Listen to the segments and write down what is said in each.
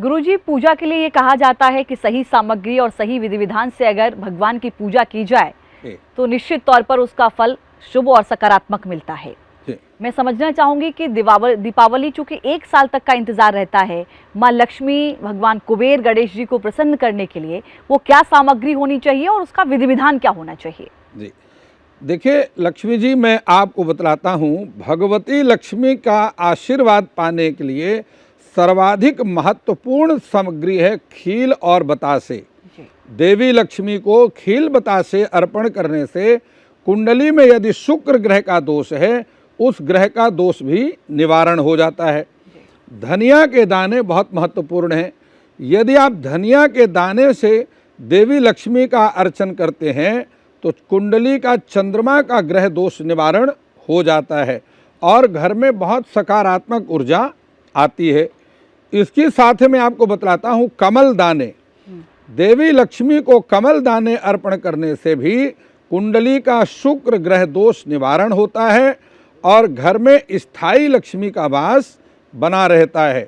गुरुजी, पूजा के लिए ये कहा जाता है कि सही सामग्री और सही विधि विधान से अगर भगवान की पूजा की जाए तो निश्चित तौर पर उसका फल शुभ और सकारात्मक मिलता है। मैं समझना चाहूंगी कि दीपावली चूंकि 1 साल तक का इंतजार रहता है, माँ लक्ष्मी, भगवान कुबेर, गणेश जी को प्रसन्न करने के लिए वो क्या सामग्री होनी चाहिए और उसका विधि विधान क्या होना चाहिए? जी देखिए लक्ष्मी जी, मैं आपको बतलाता हूँ, भगवती लक्ष्मी का आशीर्वाद पाने के लिए सर्वाधिक महत्वपूर्ण सामग्री है खील और बतासे। देवी लक्ष्मी को खील बतासे अर्पण करने से कुंडली में यदि शुक्र ग्रह का दोष है, उस ग्रह का दोष भी निवारण हो जाता है। धनिया के दाने बहुत महत्वपूर्ण हैं। यदि आप धनिया के दाने से देवी लक्ष्मी का अर्चन करते हैं तो कुंडली का चंद्रमा का ग्रह दोष निवारण हो जाता है और घर में बहुत सकारात्मक ऊर्जा आती है। इसके साथ मैं आपको बतलाता हूँ कमल दाने। देवी लक्ष्मी को कमल दाने अर्पण करने से भी कुंडली का शुक्र ग्रह दोष निवारण होता है और घर में स्थायी लक्ष्मी का वास बना रहता है।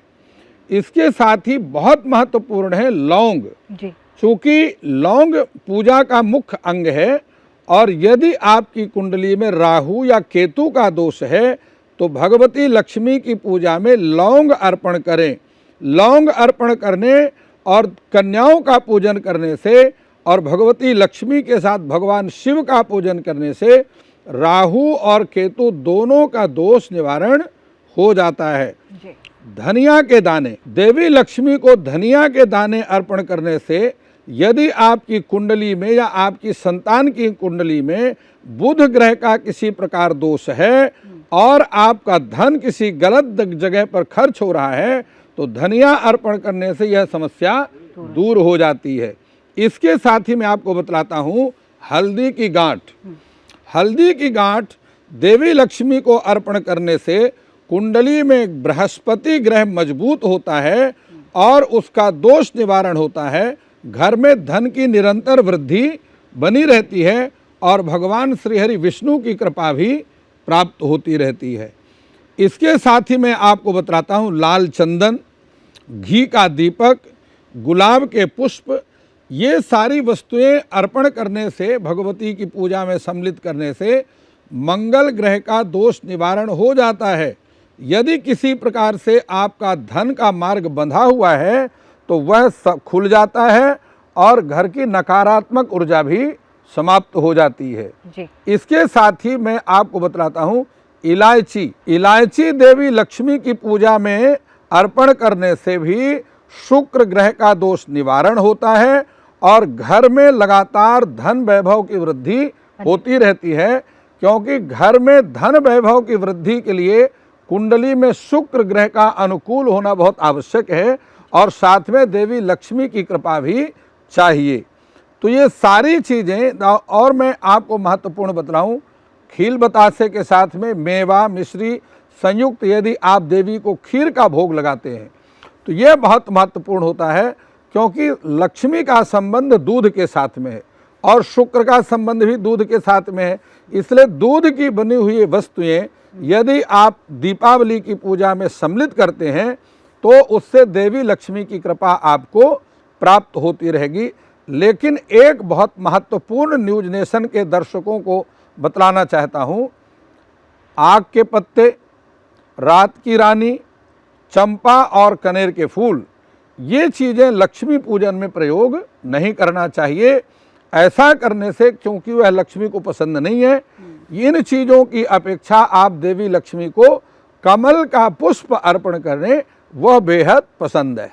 इसके साथ ही बहुत महत्वपूर्ण है लौंग। चूँकि लौंग पूजा का मुख्य अंग है और यदि आपकी कुंडली में राहु या केतु का दोष है तो भगवती लक्ष्मी की पूजा में लौंग अर्पण करें। लौंग अर्पण करने और कन्याओं का पूजन करने से और भगवती लक्ष्मी के साथ भगवान शिव का पूजन करने से राहु और केतु दोनों का दोष निवारण हो जाता है। धनिया के दाने, देवी लक्ष्मी को धनिया के दाने अर्पण करने से यदि आपकी कुंडली में या आपकी संतान की कुंडली में बुध ग्रह का किसी प्रकार दोष है और आपका धन किसी गलत जगह पर खर्च हो रहा है तो धनिया अर्पण करने से यह समस्या दूर हो जाती है। इसके साथ ही मैं आपको बतलाता हूँ हल्दी की गांठ। हल्दी की गांठ देवी लक्ष्मी को अर्पण करने से कुंडली में बृहस्पति ग्रह मजबूत होता है और उसका दोष निवारण होता है। घर में धन की निरंतर वृद्धि बनी रहती है और भगवान श्री हरि विष्णु की कृपा भी प्राप्त होती रहती है। इसके साथ ही मैं आपको बतलाता हूँ लाल चंदन, घी का दीपक, गुलाब के पुष्प, ये सारी वस्तुएं अर्पण करने से, भगवती की पूजा में सम्मिलित करने से मंगल ग्रह का दोष निवारण हो जाता है। यदि किसी प्रकार से आपका धन का मार्ग बंधा हुआ है तो वह खुल जाता है और घर की नकारात्मक ऊर्जा भी समाप्त हो जाती है। इसके साथ ही मैं आपको बतलाता हूँ इलायची। इलायची देवी लक्ष्मी की पूजा में अर्पण करने से भी शुक्र ग्रह का दोष निवारण होता है और घर में लगातार धन वैभव की वृद्धि होती रहती है, क्योंकि घर में धन वैभव की वृद्धि के लिए कुंडली में शुक्र ग्रह का अनुकूल होना बहुत आवश्यक है और साथ में देवी लक्ष्मी की कृपा भी चाहिए। तो ये सारी चीज़ें, और मैं आपको महत्वपूर्ण बतलाऊं, खील बतासे के साथ में मेवा मिश्री संयुक्त यदि आप देवी को खीर का भोग लगाते हैं तो यह बहुत महत्वपूर्ण होता है, क्योंकि लक्ष्मी का संबंध दूध के साथ में है और शुक्र का संबंध भी दूध के साथ में है। इसलिए दूध की बनी हुई वस्तुएं यदि आप दीपावली की पूजा में सम्मिलित करते हैं तो उससे देवी लक्ष्मी की कृपा आपको प्राप्त होती रहेगी। लेकिन एक बहुत महत्वपूर्ण न्यूज नेशन के दर्शकों को बतलाना चाहता हूँ, आग के पत्ते, रात की रानी, चंपा और कनेर के फूल, ये चीज़ें लक्ष्मी पूजन में प्रयोग नहीं करना चाहिए। ऐसा करने से, क्योंकि वह लक्ष्मी को पसंद नहीं है, इन चीज़ों की अपेक्षा आप देवी लक्ष्मी को कमल का पुष्प अर्पण करें, वह बेहद पसंद है।